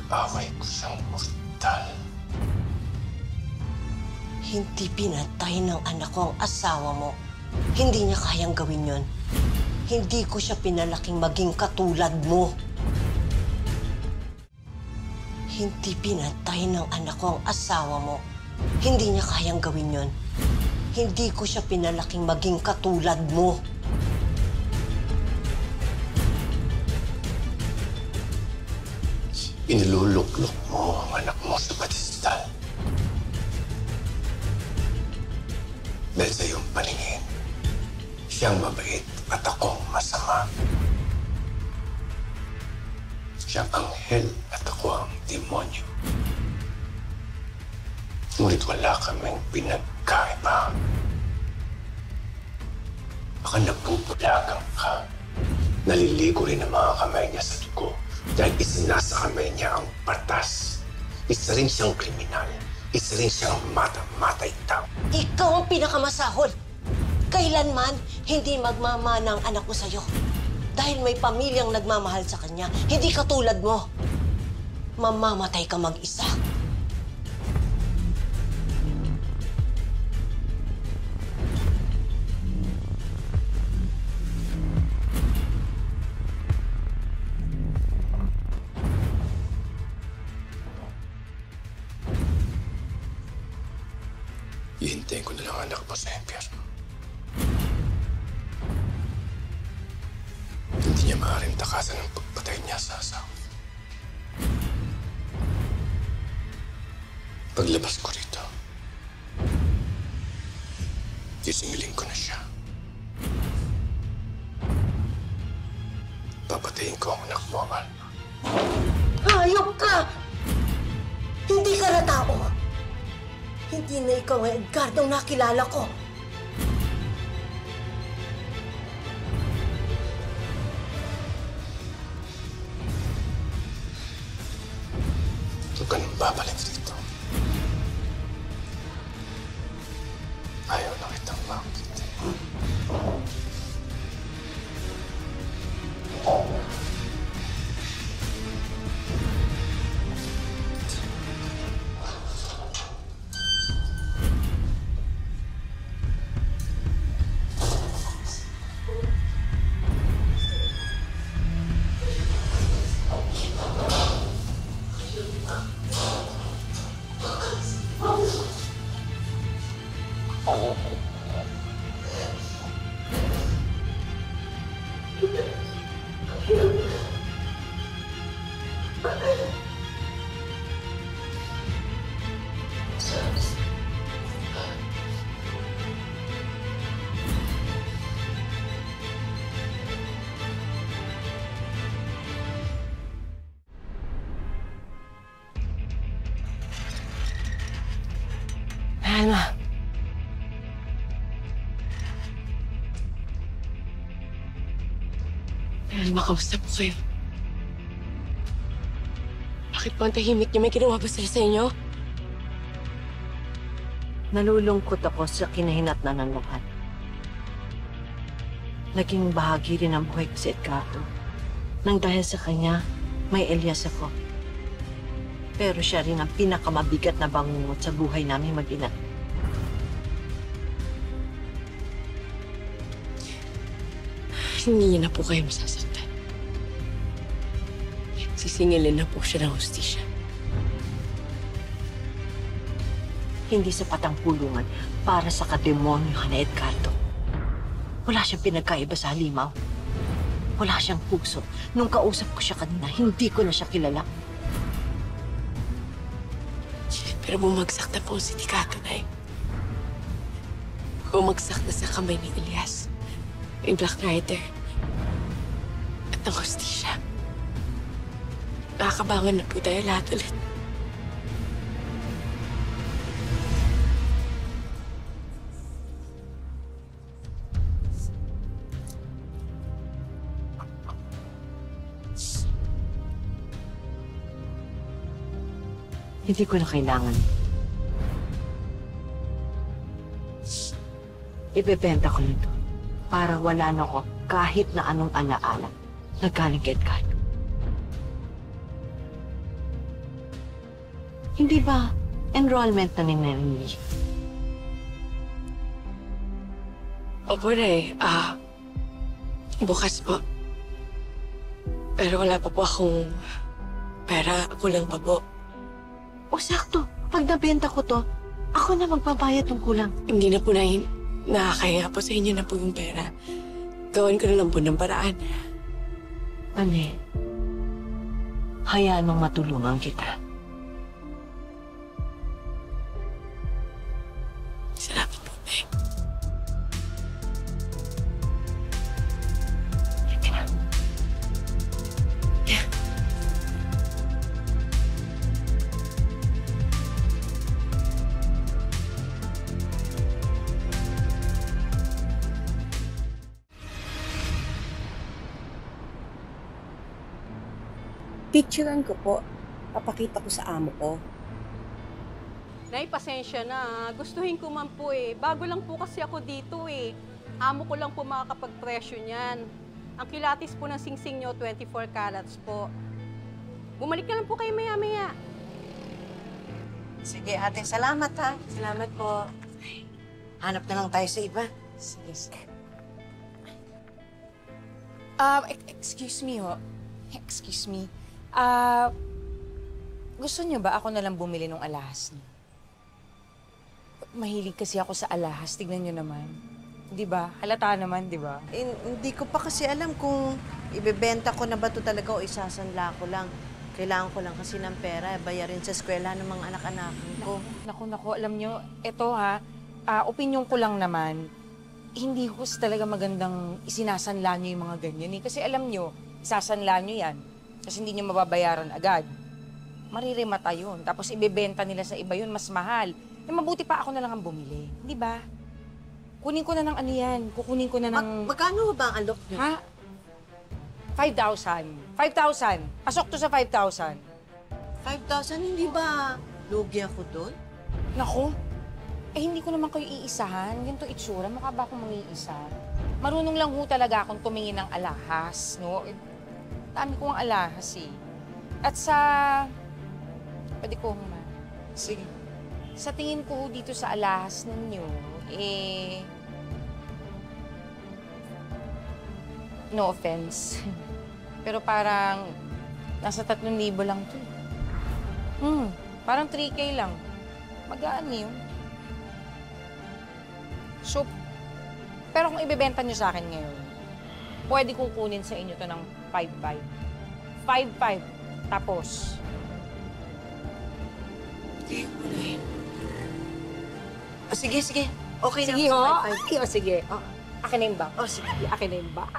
Away ko siyang mortal. Hindi pinatay ng anak ko ang asawa mo. Hindi niya kayang gawin yon. Hindi ko siya pinalaking maging katulad mo. Hindi pinatay ng anak ko ang asawa mo. Hindi niya kayang gawin yon. Hindi ko siya pinalaking maging katulad mo. Iniluluklok mo ang anak mo sa pedestal. Dahil sa iyong paningin, siyang mabait at akong masama. Siyang anghel at ako ang demonyo. Ngunit wala kaming pinagkaiba. Baka nagpupulagang ka. Naliligo rin ang mga kamay niya sa dugo dahil isinasa kamay niya ang batas. Isa rin siyang kriminal. Isa rin siyang matay tao. Ikaw ang pinakamasahol. Kailanman hindi magmamana ang anak ko sa'yo. Dahil may pamilyang nagmamahal sa kanya. Hindi katulad mo. Mamamatay ka mag-isa. Ihintayin ko na lang anak mo sa impyerno. Hindi niya maaaring takasan ang pagpatay niya sa asawa. Paglabas ko rito, isingilin ko na siya. Papatayin ko ang anak mo, Alma. Hayop ka! Hindi ka na tao. Hindi na ikaw ang Edgardo nakilala ko. Huwag ka nang babalik dito. Ayaw na kitang makita. Alma. Alma, kamusta po kayo? Bakit po ang tahimik niyo? May ginawa ba sila sa inyo? Nalulungkot ako sa kinahinatnan ng lahat. Naging bahagi rin ang buhay ko si Edgardo. Nang dahil sa kanya, may Elias ako. Pero siya rin ang pinakamabigat na bangungot sa buhay namin mag-ina. Hindi na po kayo masasaktan. Sisingilin na po siya ng hustisya. Hindi sapat ang pulungan para sa kademonyo na Edgardo. Wala siyang pinagkaiba sa halimaw. Wala siyang puso. Nung kausap ko siya kanina, hindi ko na siya kilala. Pero bumagsak na po si Tikato, Nay. Bumagsak na sa kamay ni Elias, yung Black Rider, at ang hustisya. Nakakabangan na po tayo lahat ulit. Hindi ko na kailangan. Ibebenta ko nito para wala na ako kahit na anong alaala na galing kay Edgardo. Hindi ba enrollment na ni Nelly? Opo, Nay. Bukas po. Pero wala pa po akong pera. Kulang pa po. O sakto, pag nabenta ko to, ako na magbabayad ng kulang. Hindi na po nakakaya po sa inyo na po yung pera. Gawin ko na lang po ng paraan. Ane, hayaan mong matulungan kita. Salamat po, Nay. Sige na. Yeah. Picturean ko po. Papakita ko sa amo ko. Nay, pasensya na. Gustuhin ko man po eh. Bago lang po kasi ako dito eh. Amo ko lang po makakapag-presyo niyan. Ang kilatis po ng singsing nyo, 24 carats po. Bumalik ka lang po kayo maya-maya. Sige, ate, salamat ha. Salamat po. Hanap na lang tayo sa iba. Sige, sige. Excuse me ho. Excuse me. Gusto niyo ba ako na lang bumili ng alahas niyo? Mahilig kasi ako sa alahas. Tignan niyo naman. Di ba? Halata naman, di ba? Hindi ko pa kasi alam kung ibebenta ko na ba ito talaga o isasanla ko lang. Kailangan ko lang kasi ng pera, bayarin sa eskwela ng mga anak-anakan ko. Naku, alam niyo, eto ha, opinyon ko lang naman, hindi ko talaga magandang isinasanla niyo yung mga ganyan eh. Kasi alam niyo, isasanla niyo yan. Kasi hindi niyo mababayaran agad. Maririmata yun. Tapos ibebenta nila sa iba yun, mas mahal. Eh, mabuti pa ako na lang ang bumili. Di ba? Kunin ko na ng ano yan. Kukunin ko na ng... Magkano ba ang alok niyo? Ha? 5,000. 5,000. Pasok to sa 5,000. 5,000? Hindi ba lugi ako doon? Naku, hindi ko naman kayo iisahan. Ganito itsura, mukha ba akong mangiisa? Marunong lang ho talaga akong tumingin ng alahas, no? Dami ko ang alahas eh. At sa... Pwede ko ma. Sige. Sa tingin ko dito sa alahas ninyo, no offense. Pero parang nasa 3,000 lang to. Parang 3K lang. Magaan yun. So, pero kung ibebenta nyo sa akin ngayon, pwede kong kunin sa inyo to ng 5,500. 5,500. Tapos. Sige, sige. Okay Sige, na. ho. 5,500. Sige. Akin na yung box. Sige. Akin na yung box.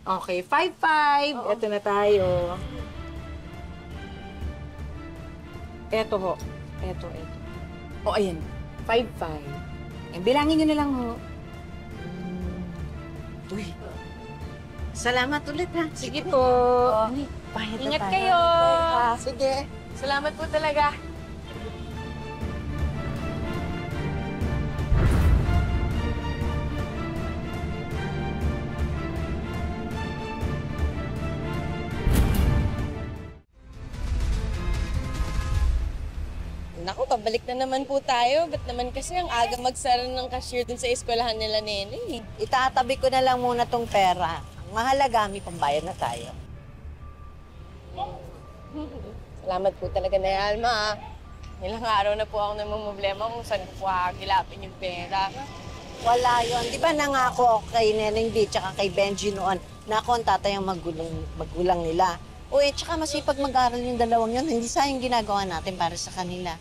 Okay, 5,500. Ito na tayo. Ito ho. Ito. O, ayan. 5,500. Bilangin nyo na lang ho. Uy. Salamat ulit ha. Sige po. Bayad na Ingat tayo. kayo. Sige. Salamat po talaga. Naku, pabalik na naman po tayo. Ba't naman kasi ang aga magsara ng cashier dun sa eskwelahan nila Nene? Itatabi ko na lang muna tong pera. Ang mahalaga, may pambayad na tayo. Salamat po talaga na Alma. Ilang araw na po ako namumblema kung saan ko po hagilapin yung pera. Wala yon. Di ba nangako ako kay Neneng B tsaka kay Benji noon na ako ang tatay ang magulang nila. O tsaka masipag mag-aral yung dalawang yun. Hindi sayang ginagawa natin para sa kanila.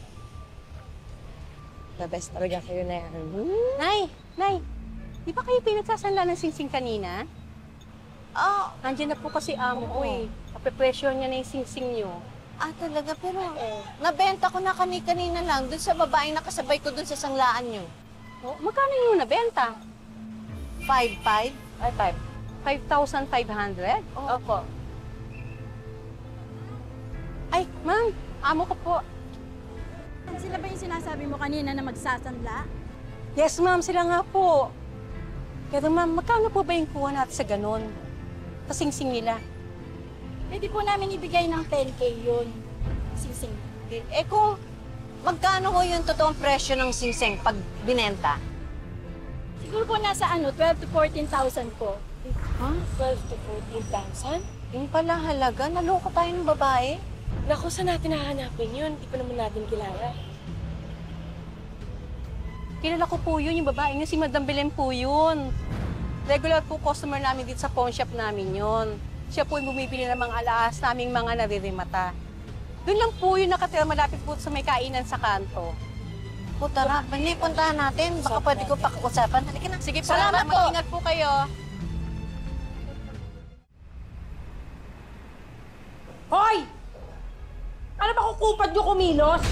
The best talaga kayo na yan. Nay, di ba kayo pinagsasanla ng singsing kanina? Nandiyan na po kasi amo ko eh. Kape-pressure niya na yung singsing niyo. Talaga? Pero nabenta ko na kanina lang dun sa babaeng nakasabay ko dun sa sanglaan nyo. Oh, magkano yung nabenta? 5,500? Ay, 5,500? Opo. Ay, ma'am, amo ko po. Sila ba yung sinasabi mo kanina na magsasanla? Yes, ma'am, sila nga po. Pero ma'am, magkano po ba yung kuha natin sa ganon? Kasingsing nila. Pwede po namin ibigay ng 10K yun. Sing-sing. Eh kung magkano ho yung totoong presyo ng singsing pag binenta? Siguro po nasa 12 to 14,000 po. Ha? 12 to 14,000? Yung pala halaga, naloko tayo ng babae. Naku, saan natin hahanapin yun? Hindi pa naman natin kilala. Kilala ko po yun, yung babae niya, si Madam Belen po yun. Regular po customer namin dito sa pawn shop namin yun. Siya po yung bumibili ng mga alahas naming mga naririmata. Doon lang po yung nakatira malapit po sa may kainan sa kanto. O tara, Bani, puntahan natin. Baka pwede ko pakiusapan. Halika na. Sige po, Salamat po. mag-ingat po kayo. Hoy! Ano ba kukupad nyo kumilos?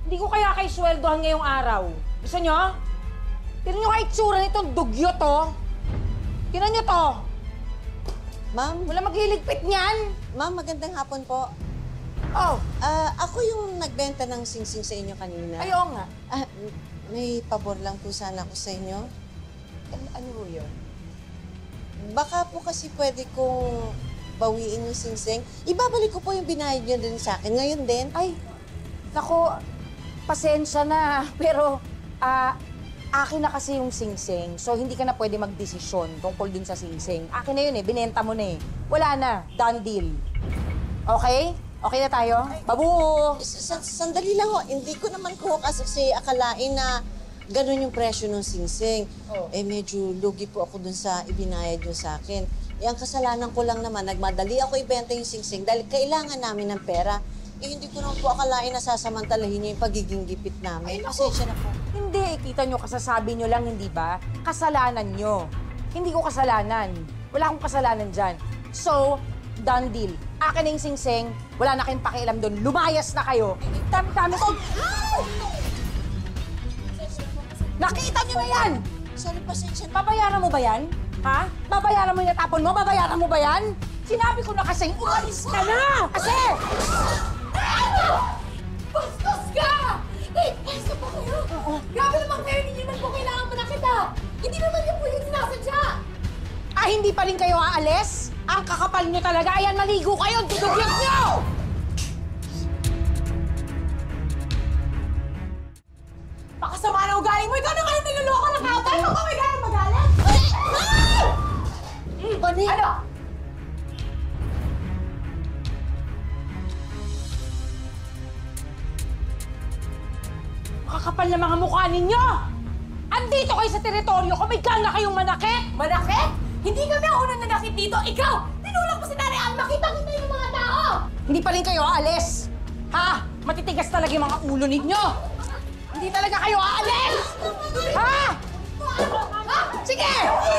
Hindi ko kaya kayo sweldohan ngayong araw. Gusto nyo? Tinan nyo kayo itsura nitong dugyo to. Tinan nyo to. Ma'am, Wala maghiligpit niyan. ma'am, magandang hapon po. Oh, Ako yung nagbenta ng singsing sa inyo kanina. ayaw nga. May pabor lang po sana ako sa inyo. Ano ho yun? Baka po kasi pwede kong bawiin yung singsing. Ibabalik ko po yung binayad niyo din sa akin. Ngayon din. Ay, nako, pasensya na. Pero, akin na kasi yung singsing. So, hindi ka na pwede magdesisyon tungkol dun sa singsing. Akin na yun eh, binenta mo na eh. Wala na, done deal. Okay? Okay na tayo? Babu! Sandali lang ho. Hindi ko naman ko kasi akalain na ganun yung presyo ng singsing. Oh. Eh, medyo lugi po ako dun sa ibinayad nyo sa akin. Eh, ang kasalanan ko lang naman, nagmadali ako ibenta yung singsing dahil kailangan namin ng pera. Eh, hindi ko naman po akalain na sasamantalahin niyo yung pagiging gipit namin. Pasensya na po. Hindi, kita nyo, kasasabi nyo lang, hindi ba? Kasalanan nyo. Hindi ko kasalanan. Wala akong kasalanan dyan. So, done deal. Akin na yung singsing, wala na kayong pakialam doon. Lumayas na kayo. Dami-dami ko. Nakita nyo na yan! Sorry, pasensya na. Babayaran mo ba yan? Ha? Babayaran mo yung natapon mo? Babayaran mo ba yan? Sinabi ko na kasing umalis ka na! Kasi! Bastos ka! Eh, basta pa kayo! Grabe naman kayo, hindi naman po kailangan mo na kita! Hindi naman niyo po yung sinasadya! Hindi pa rin kayo aalis? Ang kakapal nyo talaga. Ayan, maligo kayo. Dudugyot nyo! Pakasama na ugali mo! Ikaw na kayo niloloko ng kapal! Ikaw ba may ganang magalit? Bani! Ano? Kakapal na mga mukha ninyo! Andito kayo sa teritoryo ko. May gana kayong manakit! Manakit? Hindi kami ang unang nanakit dito! Ikaw! Tinulak mo si Nanay Alma! Kita-kita yung mga tao! Hindi pa rin kayo aalis! Ha? Matitigas talaga yung mga ulo ninyo! Hindi talaga kayo aalis! Ha? Sige!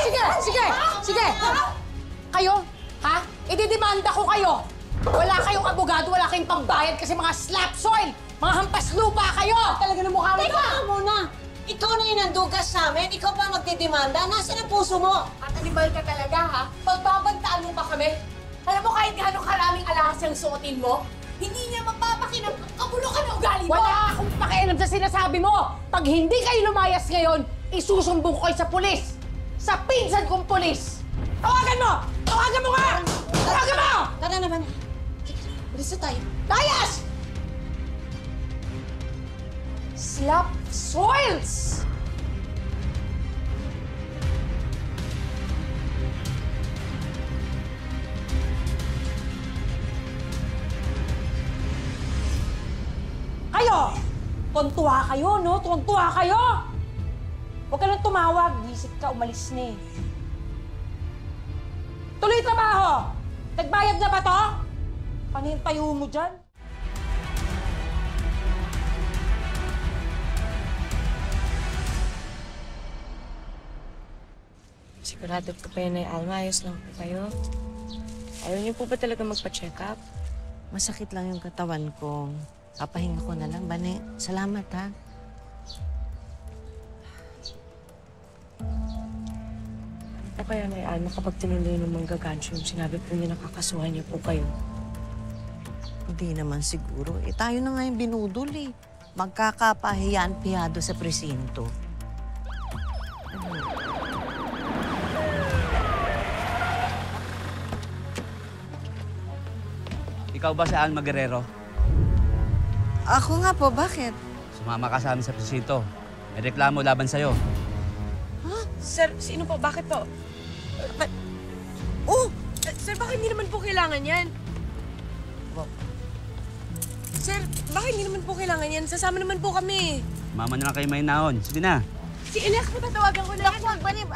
Sige! Sige! Sige! Kayo? Ha? Ididemanda ko kayo! Wala kayong abogado, wala kayong pambayad kasi mga slap soil! Mga hampas lupa kayo! Talaga ng mukha mo Teka ka muna! Ikaw na yung nandugas sa amin. Ikaw pa magdidemanda. Nasaan ang puso mo? At animal ka talaga, ha? Pagbabantaan mo pa kami? Alam mo kahit gano'ng karaming alahas yung suotin mo, hindi niya mapapakinang kabulukan ng ugali mo! Wala akong pakialam sa sinasabi mo! Pag hindi kayo lumayas ngayon, isusumbong ko kayo sa pulis! Sa pinsan kong pulis! Tawagan mo! Tawagan mo nga! Tawagan mo! Tara naman. Bilis na tayo. Layas! Slap soils! Kayo! Tuwan-tuwa kayo, no? Tuwan-tuwa kayo! Huwag ka nang tumawag. Visit ka, umalis na eh. Tuloy trabaho! Nagbayad na ba to? Paano yung tayo mo dyan? Sigurado po kayo na Alma, ayos lang po kayo. Ayaw niyo po ba talaga magpa-check up? Masakit lang yung katawan ko. Papahinga ko na lang, Bani. Salamat, ha? O kaya na Alma, kapag tinuloy ng manggagansyo, sinabi po niya nakakasuhan niyo po kayo. Hindi naman siguro. Eh, tayo na nga yung binudol, eh. Magkakapahiyaan piyado sa presinto. Ikaw ba si Alma Guerrero? Ako nga po, bakit? Sumama ka sa amin sa presinto. May reklamo laban sa'yo. Sir, sino po? Bakit po? Sir, bakit hindi naman po kailangan yan? Sir, bakit hindi naman po kailangan yan? Sasama naman po kami. Mama na lang kayo may naon. Sige na. Si Elias po tatawagan ko na. Naku, Bani,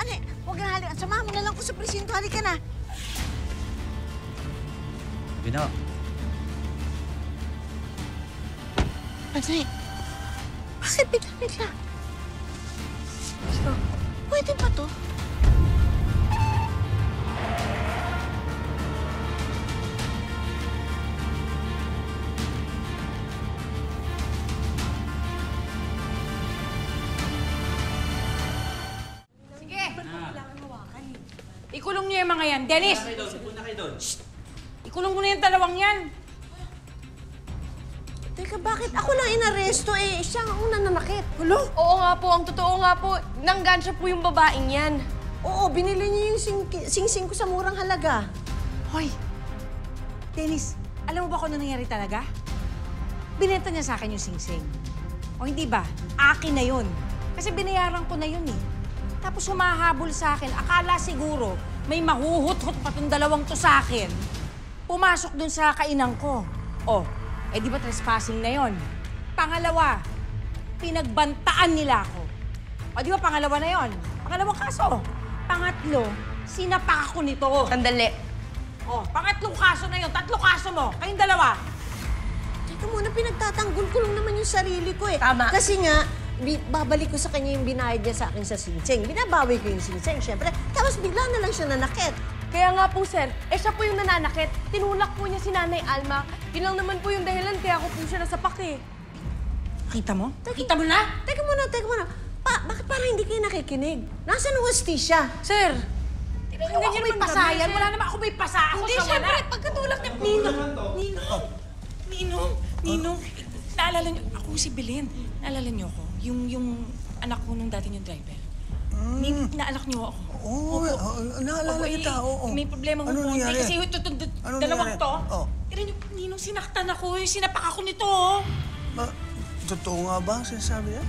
huwag na hali. Samahan mo na lang ko sa presinto. Halika na. Bino. Bani, bakit bigla-bigla? Pwede ba to? Ikulong niyo yung mga yan. Dennis! Punta kayo doon. Ikulong mo na yung dalawang yan. Teka, bakit ako lang inaresto eh? Siya ang una nanakit. Hulo? Oo nga po, ang totoo nga po, nanggansya po yung babaeng yan. Oo, binili niya yung sing-sing ko sa murang halaga. Hoy! Dennis, alam mo ba kung ano nangyari talaga? Binenta niya sa akin yung sing-sing. O hindi ba? Akin na yun. Kasi binayaran ko na yun eh. Tapos humahabol sa akin. Akala siguro may mahuhut-hut pa tong dalawang to sa akin. Pumasok dun sa kainang ko. Oh, eh di ba trespassing na yon? Pangalawa, pinagbantaan nila ako. O di ba pangalawa na yon? Pangalawang kaso. Pangatlo, sinapak ako nito. Sandali. Oh, pangatlong kaso na yon. 3 kaso mo. Kayong dalawa. Teka muna, pinagtatanggol ko lang naman yung sarili ko eh. Tama. Kasi nga, babalik ko sa kanya yung binayad niya sa akin sa singsing. Binabawi ko yung singsing, syempre. Tapos bigla na lang siya nanakit. Kaya nga po, sir, siya po yung nananakit. Tinulak po niya si Nanay Alma. Yun lang naman po yung dahilan kaya ako po siya nasapak eh. Kita mo? Kita mo na? Teka muna. Bakit parang hindi kayo nakikinig? Nasaan ang hustisya? Sir! Hindi niyo naman pasayan. Wala naman ako may pasa. Ako Hindi, sa syempre, wala. pagkatulak niya. Ninong, naalala niyo, ako si Belen. Naalala niyo ako? Yung anak ko nung dati yung driver. Naanak niyo ako. Oo, naalala kita, oo. May problema Ano ko nangyari? kasi Ano dalawang nangyari? to. Oh. Pero Ninong, sinaktan ako. Sinapak ako nito. Totoo nga ba ang sinasabi niya?